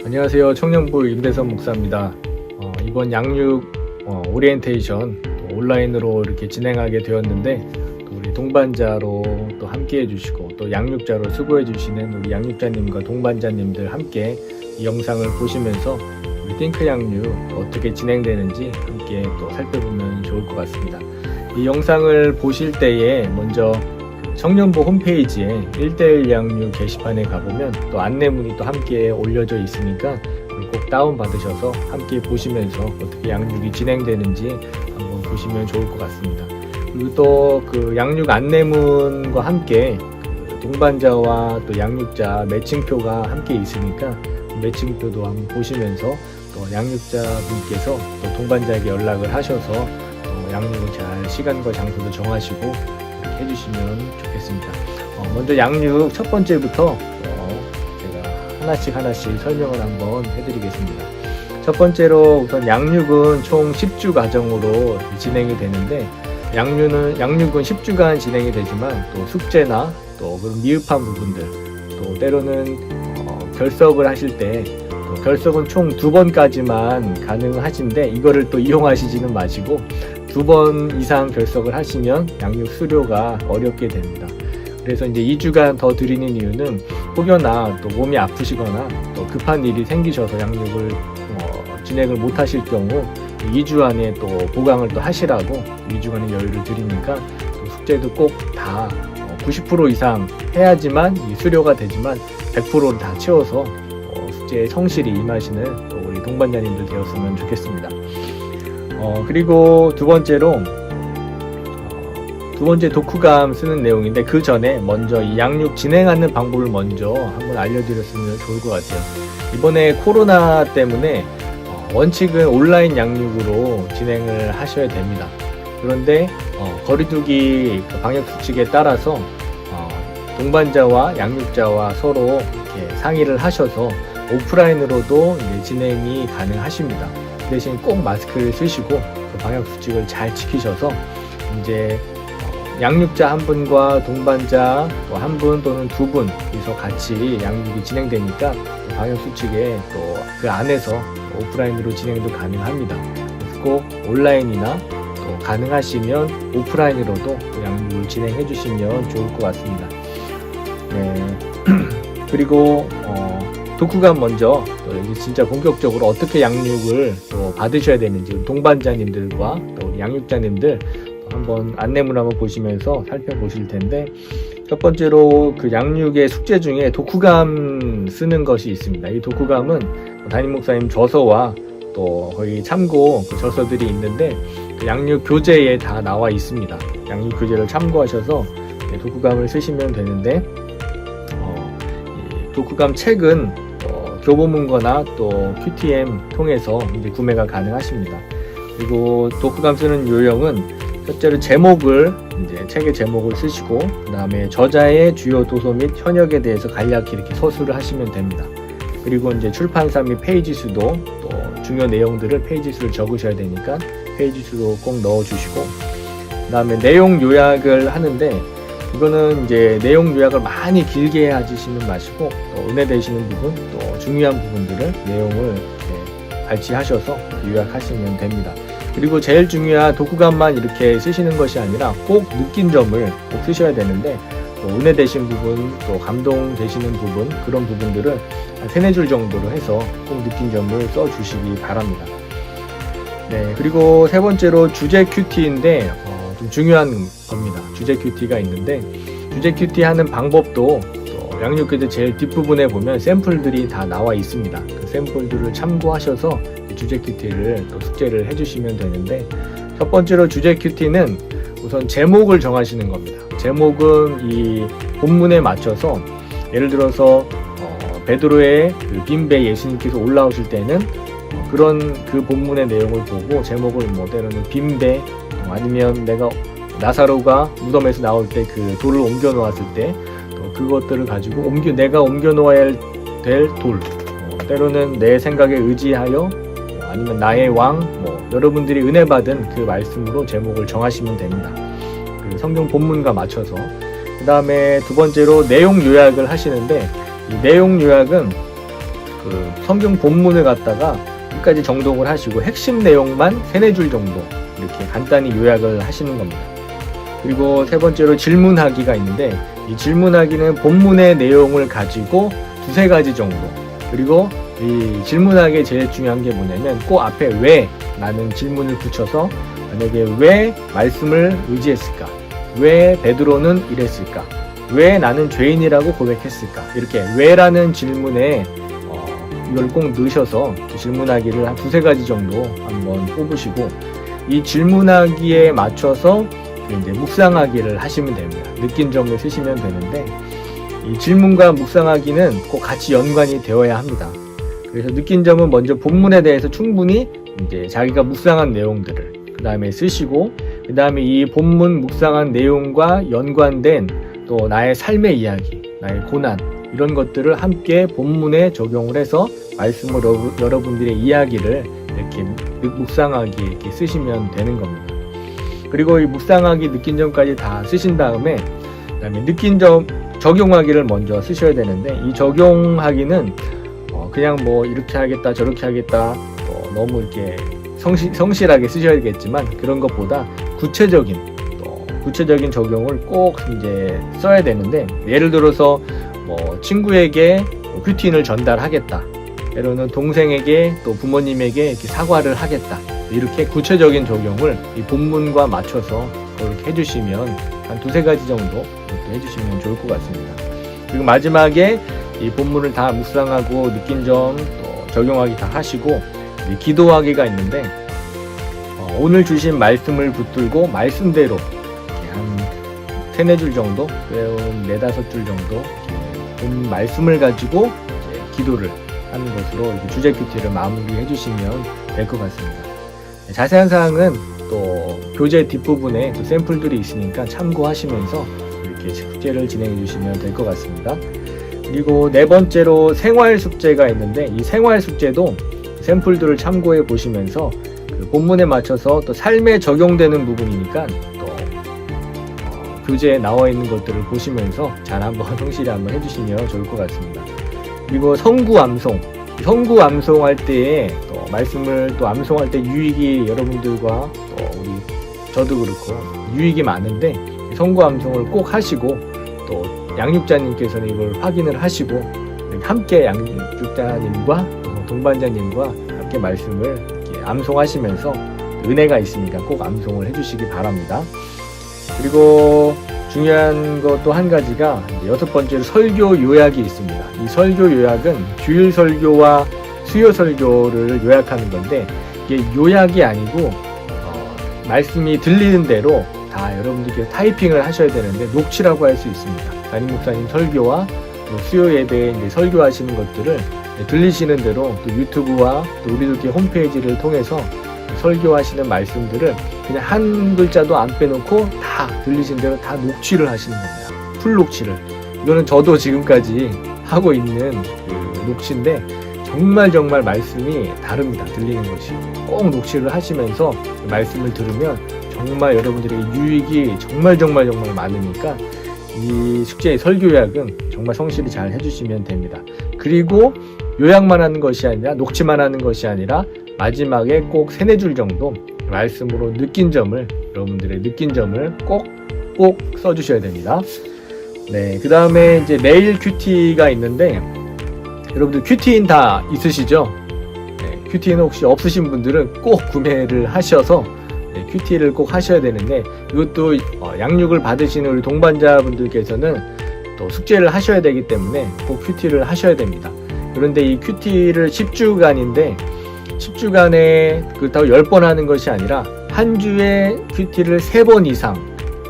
안녕하세요. 청년부 임대선 목사입니다. 이번 양육 오리엔테이션 온라인으로 이렇게 진행하게 되었는데, 또 우리 동반자로 또 함께 해주시고 또 양육자로 수고해 주시는 우리 양육자님과 동반자님들 함께 이 영상을 보시면서 우리 띵크 양육 어떻게 진행되는지 함께 또 살펴보면 좋을 것 같습니다. 이 영상을 보실 때에 먼저 청년부 홈페이지에 1:1 양육 게시판에 가보면 또 안내문이 또 함께 올려져 있으니까 꼭 다운받으셔서 함께 보시면서 어떻게 양육이 진행되는지 한번 보시면 좋을 것 같습니다. 그리고 또 그 양육 안내문과 함께 그 동반자와 또 양육자 매칭표가 함께 있으니까 매칭표도 한번 보시면서 또 양육자분께서 또 동반자에게 연락을 하셔서 양육을 잘 시간과 장소도 정하시고 해주시면 좋겠습니다. 먼저 양육 첫 번째부터 제가 하나씩 설명을 한번 해드리겠습니다. 첫 번째로 우선 양육은 총 10주 과정으로 진행이 되는데, 양육은 10주간 진행이 되지만 또 숙제나 또 그런 미흡한 부분들, 또 때로는 결석을 하실 때 결석은 총 2번까지만 가능하신데 이거를 또 이용하시지는 마시고 2번 이상 결석을 하시면 양육 수료가 어렵게 됩니다. 그래서 이제 2주간 더 드리는 이유는 혹여나 또 몸이 아프시거나 또 급한 일이 생기셔서 양육을 진행을 못 하실 경우 2주 안에 또 보강을 또 하시라고 2주간의 여유를 드리니까 또 숙제도 꼭 다 90% 이상 해야지만 이 수료가 되지만 100%를 다 채워서 숙제에 성실히 임하시는 또 우리 동반자님들 되었으면 좋겠습니다. 그리고 두 번째 독후감 쓰는 내용인데, 그 전에 먼저 이 양육 진행하는 방법을 먼저 한번 알려드렸으면 좋을 것 같아요. 이번에 코로나 때문에 원칙은 온라인 양육으로 진행을 하셔야 됩니다. 그런데 거리두기 방역 수칙에 따라서 동반자와 양육자와 서로 이렇게 상의를 하셔서 오프라인으로도 이제 진행이 가능하십니다. 대신 꼭 마스크를 쓰시고 방역 수칙을 잘 지키셔서 이제 양육자 한 분과 동반자 한 분 또는 두 분이서 같이 양육이 진행되니까 방역 수칙에 또 그 안에서 오프라인으로 진행도 가능합니다. 그래서 꼭 온라인이나 또 가능하시면 오프라인으로도 양육을 진행해 주시면 좋을 것 같습니다. 네. 그리고 독후감 먼저 또 이제 진짜 본격적으로 어떻게 양육을 또 받으셔야 되는지 동반자님들과 또 양육자님들 한번 안내문 한번 보시면서 살펴보실 텐데, 첫 번째로 그 양육의 숙제 중에 독후감 쓰는 것이 있습니다. 이 독후감은 담임 목사님 저서와 또 거기 참고 그 저서들이 있는데 그 양육 교재에 다 나와 있습니다. 양육 교재를 참고하셔서 독후감을 쓰시면 되는데, 이 독후감 책은 교보문고나 또 QTM 통해서 이제 구매가 가능하십니다. 그리고 독후감 쓰는 요령은 첫째로 제목을 이제 책의 제목을 쓰시고, 그 다음에 저자의 주요 도서 및 현역에 대해서 간략히 이렇게 서술을 하시면 됩니다. 그리고 이제 출판사 및 페이지 수도 또 중요 내용들을 페이지 수를 적으셔야 되니까 페이지 수도 꼭 넣어주시고, 그 다음에 내용 요약을 하는데 이거는 이제 내용 요약을 많이 길게 하시는 마시고 또 은혜되시는 부분 또 중요한 부분들을 내용을 발치하셔서 요약하시면 됩니다. 그리고 제일 중요한 독후감만 이렇게 쓰시는 것이 아니라 꼭 느낀 점을 꼭 쓰셔야 되는데, 또 은혜되신 부분 또 감동되시는 부분, 그런 부분들을 한 3-4줄 정도로 해서 꼭 느낀 점을 써주시기 바랍니다. 네, 그리고 세 번째로 주제 큐티인데 좀 중요한 겁니다. 주제 큐티가 있는데, 주제 큐티 하는 방법도 또 양육교재 제일 뒷부분에 보면 샘플들이 다 나와 있습니다. 그 샘플들을 참고하셔서 주제 큐티를 또 숙제를 해주시면 되는데, 첫 번째로 주제 큐티는 우선 제목을 정하시는 겁니다. 제목은 이 본문에 맞춰서, 예를 들어서 베드로의 그 빈배 예수님께서 올라오실 때는 그런 그 본문의 내용을 보고 제목을 뭐 때로는 빈배, 아니면 내가 나사로가 무덤에서 나올 때 그 돌을 옮겨 놓았을 때 또 그것들을 가지고 내가 옮겨 놓아야 될 돌, 때로는 내 생각에 의지하여 아니면 나의 왕, 여러분들이 은혜 받은 그 말씀으로 제목을 정하시면 됩니다. 그 성경 본문과 맞춰서. 그 다음에 두 번째로 내용 요약을 하시는데, 이 내용 요약은 그 성경 본문을 갖다가 끝까지 정독을 하시고 핵심 내용만 3-4줄 정도 이렇게 간단히 요약을 하시는 겁니다. 그리고 세 번째로 질문하기가 있는데, 이 질문하기는 본문의 내용을 가지고 2-3가지 정도, 그리고 이 질문하기에 제일 중요한 게 뭐냐면 꼭 앞에 왜 라는 질문을 붙여서, 만약에 왜 말씀을 의지했을까, 왜 베드로는 이랬을까, 왜 나는 죄인이라고 고백했을까, 이렇게 왜라는 질문에 이걸 꼭 넣으셔서 질문하기를 한 2-3가지 정도 한번 뽑으시고, 이 질문하기에 맞춰서 이제 묵상하기를 하시면 됩니다. 느낀 점을 쓰시면 되는데, 이 질문과 묵상하기는 꼭 같이 연관이 되어야 합니다. 그래서 느낀 점은 먼저 본문에 대해서 충분히 이제 자기가 묵상한 내용들을 그 다음에 쓰시고, 그 다음에 이 본문 묵상한 내용과 연관된 또 나의 삶의 이야기, 나의 고난, 이런 것들을 함께 본문에 적용을 해서 말씀으로 여러분들의 이야기를 이렇게 묵상하기 이렇게 쓰시면 되는 겁니다. 그리고 이 묵상하기, 느낀 점까지 다 쓰신 다음에, 그다음에 느낀 점 적용하기를 먼저 쓰셔야 되는데, 이 적용하기는 그냥 뭐 이렇게 하겠다 저렇게 하겠다 너무 이렇게 성실하게 쓰셔야겠지만, 그런 것보다 구체적인 적용을 꼭 이제 써야 되는데, 예를 들어서 뭐 친구에게 큐티인을 전달하겠다, 때로는 동생에게 또 부모님에게 이렇게 사과를 하겠다, 이렇게 구체적인 적용을 이 본문과 맞춰서 그렇게 해주시면 한 2-3가지 정도 해주시면 좋을 것 같습니다. 그리고 마지막에 이 본문을 다 묵상하고 느낀 점 또 적용하기 다 하시고, 기도하기가 있는데, 오늘 주신 말씀을 붙들고 말씀대로 한 3-4줄 정도, 4-5줄 정도 본 말씀을 가지고 기도를 하는 것으로 주제 큐티를 마무리해 주시면 될 것 같습니다. 자세한 사항은 또 교재 뒷부분에 또 샘플들이 있으니까 참고하시면서 이렇게 숙제를 진행해 주시면 될 것 같습니다. 그리고 4번째로 생활 숙제가 있는데, 이 생활 숙제도 샘플들을 참고해 보시면서 그 본문에 맞춰서 또 삶에 적용되는 부분이니까 또 교재에 나와 있는 것들을 보시면서 잘 한번 성실히 한번 해주시면 좋을 것 같습니다. 그리고 성구 암송할 때에 또 말씀을 또 암송할 때 유익이 여러분들과 또 저도 그렇고 유익이 많은데, 성구 암송을 꼭 하시고, 또 양육자님께서는 이걸 확인을 하시고 함께 양육자님과 동반자님과 함께 말씀을 이렇게 암송하시면서 은혜가 있으니까 꼭 암송을 해주시기 바랍니다. 그리고 중요한 것도 한 가지가 6번째로 설교 요약이 있습니다. 이 설교 요약은 주일 설교와 수요 설교를 요약하는 건데, 이게 요약이 아니고 말씀이 들리는 대로 다 여러분들께서 타이핑을 하셔야 되는데, 녹취라고 할 수 있습니다. 담임 목사님 설교와 또 수요 예배에 이제 설교하시는 것들을 들리시는 대로 또 유튜브와 또 우리들께 홈페이지를 통해서 설교하시는 말씀들을 그냥 한 글자도 안 빼놓고 다 들리신 대로 다 녹취를 하시는 겁니다. 풀 녹취를. 이거는 저도 지금까지 하고 있는 그 녹취인데, 정말 말씀이 다릅니다. 들리는 것이. 꼭 녹취를 하시면서 말씀을 들으면 정말 여러분들에게 유익이 정말 많으니까, 이 숙제의 설교 요약은 정말 성실히 잘 해주시면 됩니다. 그리고 요약만 하는 것이 아니라, 녹취만 하는 것이 아니라, 마지막에 꼭 3-4줄 정도 말씀으로 느낀 점을, 여러분들의 느낀 점을 꼭 써주셔야 됩니다. 네, 그 다음에 이제 메일 큐티가 있는데, 여러분들 큐티인 다 있으시죠? 네, 큐티인 혹시 없으신 분들은 꼭 구매를 하셔서 큐티를 꼭 하셔야 되는데, 이것도 양육을 받으시는 우리 동반자분들께서는 또 숙제를 하셔야 되기 때문에 꼭 큐티를 하셔야 됩니다. 그런데 이 큐티를 10주간인데 10주간에 그렇다고 10번 하는 것이 아니라 한 주에 큐티를 3번 이상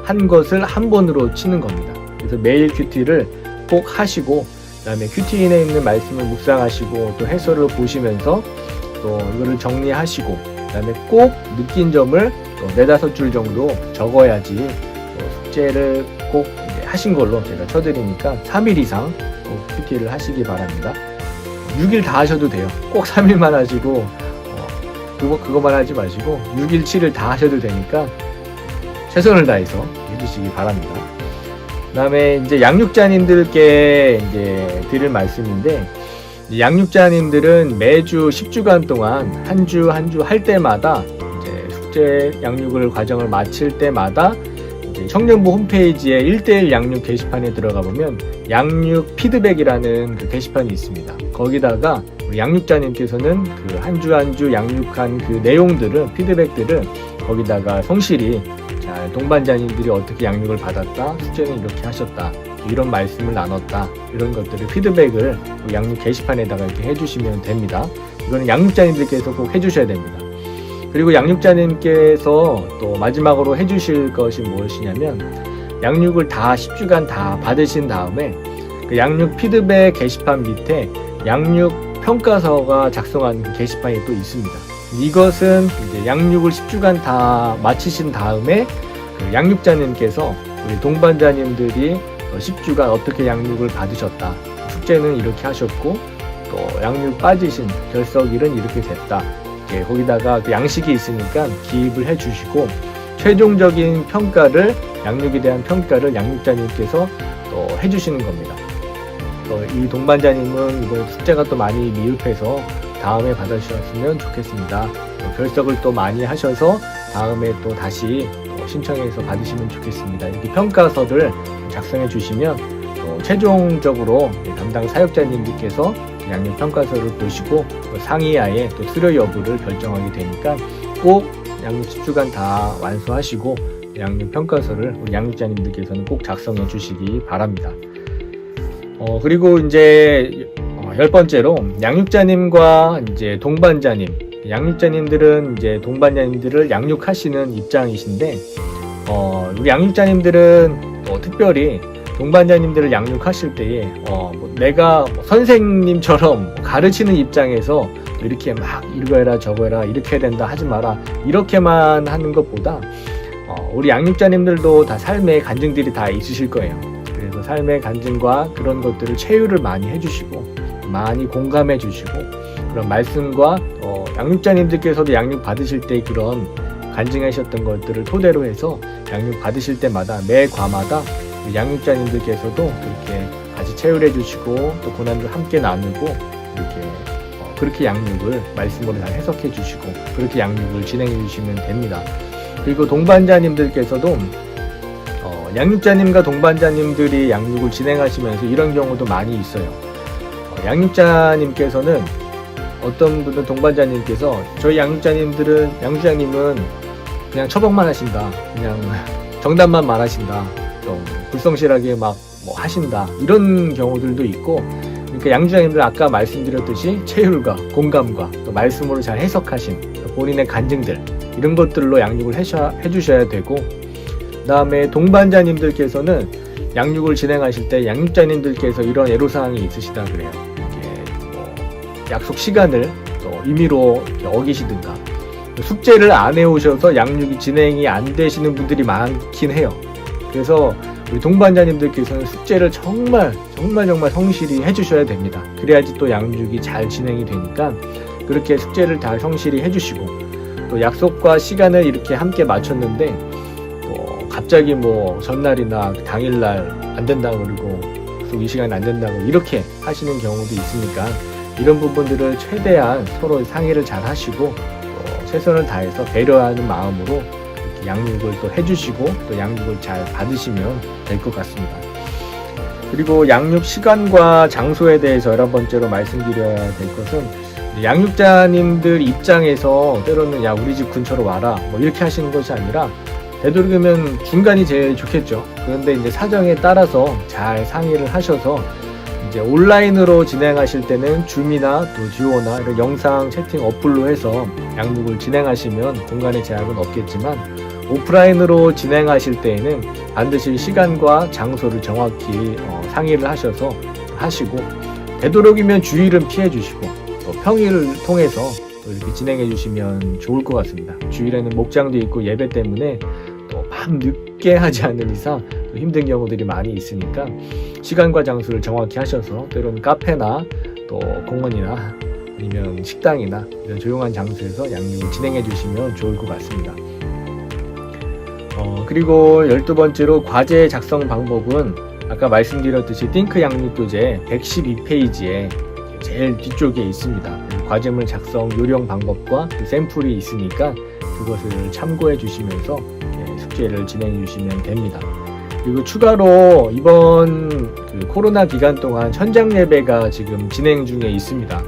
한 것을 한 번으로 치는 겁니다. 그래서 매일 큐티를 꼭 하시고, 그 다음에 큐티인에 있는 말씀을 묵상하시고 또 해설을 보시면서 또 이거를 정리하시고, 그 다음에 꼭 느낀 점을 또 4-5줄 정도 적어야지 또 숙제를 꼭 하신 걸로 제가 쳐드리니까 3일 이상 꼭 큐티를 하시기 바랍니다. 6일 다 하셔도 돼요. 꼭 3일만 하시고 그거만 하지 마시고 6일, 7일 다 하셔도 되니까 최선을 다해서 해주시기 바랍니다. 그 다음에 이제 양육자님들께 이제 드릴 말씀인데, 양육자님들은 매주 10주간 동안 한 주 한 주 할 때마다 이제 숙제 양육을 과정을 마칠 때마다 이제 청년부 홈페이지에 1:1 양육 게시판에 들어가 보면 양육 피드백이라는 그 게시판이 있습니다. 거기다가 우리 양육자님께서는 그 한 주 한 주 양육한 그 내용들을 피드백들을 거기다가 성실히 잘 동반자님들이 어떻게 양육을 받았다, 숙제는 이렇게 하셨다, 이런 말씀을 나눴다, 이런 것들을 피드백을 양육 게시판에다가 이렇게 해주시면 됩니다. 이거는 양육자님들께서 꼭 해주셔야 됩니다. 그리고 양육자님께서 또 마지막으로 해주실 것이 무엇이냐면 양육을 다 10주간 다 받으신 다음에 그 양육 피드백 게시판 밑에 양육 평가서가 작성한 그 게시판이 또 있습니다. 이것은 이제 양육을 10주간 다 마치신 다음에 그 양육자님께서 우리 동반자님들이 10주간 어떻게 양육을 받으셨다, 숙제는 이렇게 하셨고 또 양육 빠지신 결석일은 이렇게 됐다, 이렇게 거기다가 그 양식이 있으니까 기입을 해주시고 최종적인 평가를, 양육에 대한 평가를 양육자님께서 또 해주시는 겁니다. 또 이 동반자님은 이번 숙제가 또 많이 미흡해서 다음에 받아주셨으면 좋겠습니다. 결석을 또 많이 하셔서 다음에 또 다시 신청해서 받으시면 좋겠습니다. 이렇게 평가서를 작성해 주시면 최종적으로 담당 사역자님들께서 양육 평가서를 보시고 상의하에 또 수료 여부를 결정하게 되니까 꼭 양육 10주간 다 완수하시고 양육 평가서를 우리 양육자님들께서는 꼭 작성해 주시기 바랍니다. 그리고 이제 10번째로 양육자님과 이제 동반자님, 양육자님들은 이제 동반자님들을 양육하시는 입장이신데 우리 양육자님들은 특별히 동반자님들을 양육하실 때에 내가 선생님처럼 가르치는 입장에서 이렇게 막 이거 해라 저거 해라 이렇게 해야 된다 하지 마라 이렇게만 하는 것보다 우리 양육자님들도 다 삶의 간증들이 다 있으실 거예요. 그래서 삶의 간증과 그런 것들을 체유를 많이 해주시고 많이 공감해 주시고 그런 말씀과 양육자님들께서도 양육 받으실 때 그런 간증하셨던 것들을 토대로 해서 양육 받으실 때마다 매 과마다 양육자님들께서도 그렇게 같이 체유해 주시고 또 고난을 함께 나누고 이렇게 그렇게 양육을 말씀으로 잘 해석해 주시고 그렇게 양육을 진행해 주시면 됩니다. 그리고 동반자님들께서도 양육자님과 동반자님들이 양육을 진행하시면서 이런 경우도 많이 있어요. 양육자님께서는 어떤 분은 동반자님께서 저희 양육자님은 그냥 처방만 하신다, 그냥 정답만 말하신다, 좀 불성실하게 막 뭐 하신다, 이런 경우들도 있고, 그러니까 양육자님들 아까 말씀드렸듯이 체율과 공감과 또 말씀으로 잘 해석하신 본인의 간증들 이런 것들로 양육을 해주셔야 되고, 그 다음에 동반자님들께서는 양육을 진행하실 때 양육자님들께서 이런 애로사항이 있으시다 그래요. 약속 시간을 또 임의로 어기시든가 숙제를 안 해오셔서 양육이 진행이 안 되시는 분들이 많긴 해요. 그래서 우리 동반자님들께서는 숙제를 정말 성실히 해주셔야 됩니다. 그래야지 또 양육이 잘 진행이 되니까 그렇게 숙제를 다 성실히 해주시고 또 약속과 시간을 이렇게 함께 맞췄는데 또 갑자기 뭐 전날이나 당일날 안 된다고 그러고 이 시간에 안 된다고 이렇게 하시는 경우도 있으니까 이런 부분들을 최대한 서로 상의를 잘 하시고 또 최선을 다해서 배려하는 마음으로 이렇게 양육을 또 해주시고 또 양육을 잘 받으시면 될 것 같습니다. 그리고 양육 시간과 장소에 대해서 11번째로 말씀드려야 될 것은 양육자님들 입장에서 때로는 야 우리 집 근처로 와라 뭐 이렇게 하시는 것이 아니라 되도록이면 중간이 제일 좋겠죠. 그런데 이제 사정에 따라서 잘 상의를 하셔서 이제 온라인으로 진행하실 때는 줌이나 또 듀오나 이런 영상 채팅 어플로 해서 양육을 진행하시면 공간의 제약은 없겠지만 오프라인으로 진행하실 때에는 반드시 시간과 장소를 정확히 상의를 하셔서 하시고 되도록이면 주일은 피해 주시고 또 평일을 통해서 또 이렇게 진행해 주시면 좋을 것 같습니다. 주일에는 목장도 있고 예배 때문에 또 밤 늦게 하지 않는 이상 또 힘든 경우들이 많이 있으니까 시간과 장소를 정확히 하셔서 때로는 카페나 또 공원이나 아니면 식당이나 이런 조용한 장소에서 양육을 진행해 주시면 좋을 것 같습니다. 그리고 12번째로 과제 작성 방법은 아까 말씀드렸듯이 띵크 양육교재 112페이지에 제일 뒤쪽에 있습니다. 과제물 작성 요령 방법과 그 샘플이 있으니까 그것을 참고해 주시면서 숙제를 진행해 주시면 됩니다. 그리고 추가로 이번 그 코로나 기간 동안 현장 예배가 지금 진행 중에 있습니다.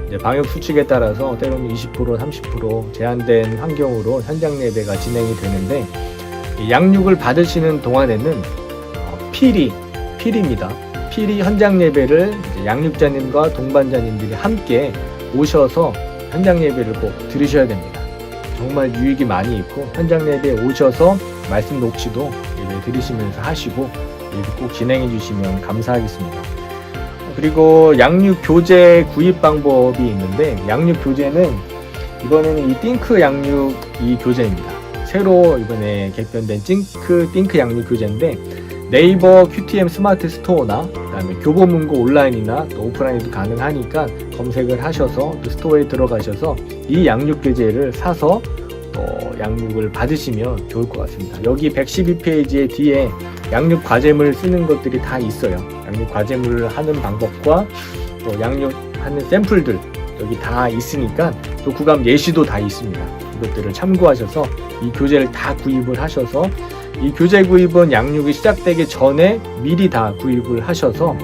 이제 방역 수칙에 따라서 때로는 20%, 30% 제한된 환경으로 현장 예배가 진행이 되는데, 양육을 받으시는 동안에는 필입니다. 필히 현장 예배를 이제 양육자님과 동반자님들이 함께 오셔서 현장 예배를 꼭 들으셔야 됩니다. 정말 유익이 많이 있고, 현장 예배에 오셔서 말씀 녹취도 예배 들으시면서 하시고 이렇게 꼭 진행해 주시면 감사하겠습니다. 그리고 양육 교재 구입 방법이 있는데, 양육 교재는 이번에는 이 띵크 양육 이 교재입니다. 새로 이번에 개편된 띵크 양육 교재인데, 네이버 QTM 스마트 스토어나 그다음에 교보문고 온라인이나 또 오프라인도 가능하니까 검색을 하셔서 또 스토어에 들어가셔서 이 양육 교재를 사서 양육을 받으시면 좋을 것 같습니다. 여기 112페이지에 뒤에 양육 과제물 쓰는 것들이 다 있어요. 양육 과제물을 하는 방법과 또 양육하는 샘플들 여기 다 있으니까, 또 구감 예시도 다 있습니다. 이것들을 참고하셔서 이 교재를 다 구입을 하셔서, 이 교재 구입은 양육이 시작되기 전에 미리 다 구입을 하셔서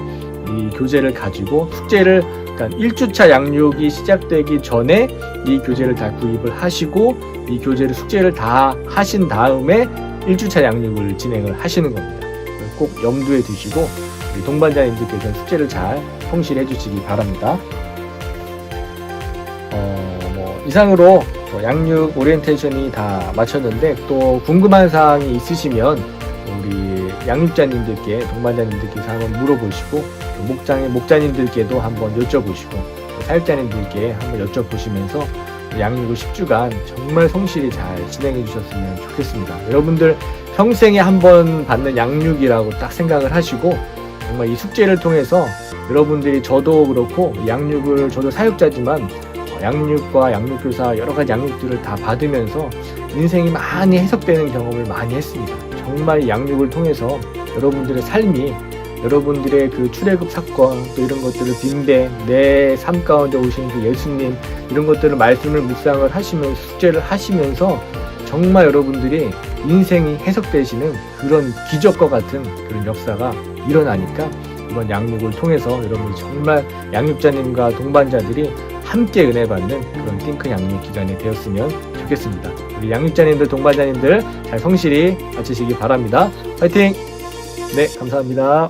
이 교재를 가지고 숙제를, 그러니까 1주차 양육이 시작되기 전에 이 교재를 다 구입을 하시고 이 교재를 숙제를 다 하신 다음에 1주차 양육을 진행을 하시는 겁니다. 꼭 염두에 두시고 우리 동반자님들께서는 숙제를 잘 성실해 주시기 바랍니다. 이상으로 양육 오리엔테이션이 다 마쳤는데, 또 궁금한 사항이 있으시면 우리 양육자님들께, 동반자님들께서 한번 물어보시고, 목자님들께도 한번 여쭤보시고, 사역자님들께 한번 여쭤보시면서 양육을 10주간 정말 성실히 잘 진행해 주셨으면 좋겠습니다. 여러분들 평생에 한 번 받는 양육이라고 딱 생각을 하시고, 정말 이 숙제를 통해서 여러분들이, 저도 그렇고 양육을, 저도 사역자지만 양육과 양육교사 여러 가지 양육들을 다 받으면서 인생이 많이 해석되는 경험을 많이 했습니다. 정말 양육을 통해서 여러분들의 삶이, 여러분들의 그 출애굽 사건, 또 이런 것들을 빙대, 내 삶 가운데 오신 그 예수님, 이런 것들을 말씀을 묵상을 하시면서 숙제를 하시면서 정말 여러분들이 인생이 해석되시는 그런 기적과 같은 그런 역사가 일어나니까, 이번 양육을 통해서 여러분이 정말 양육자님과 동반자들이 함께 은혜 받는 그런 띵크 양육 기간이 되었으면 좋겠습니다. 우리 양육자님들, 동반자님들 잘 성실히 마치시기 바랍니다. 파이팅! 네, 감사합니다.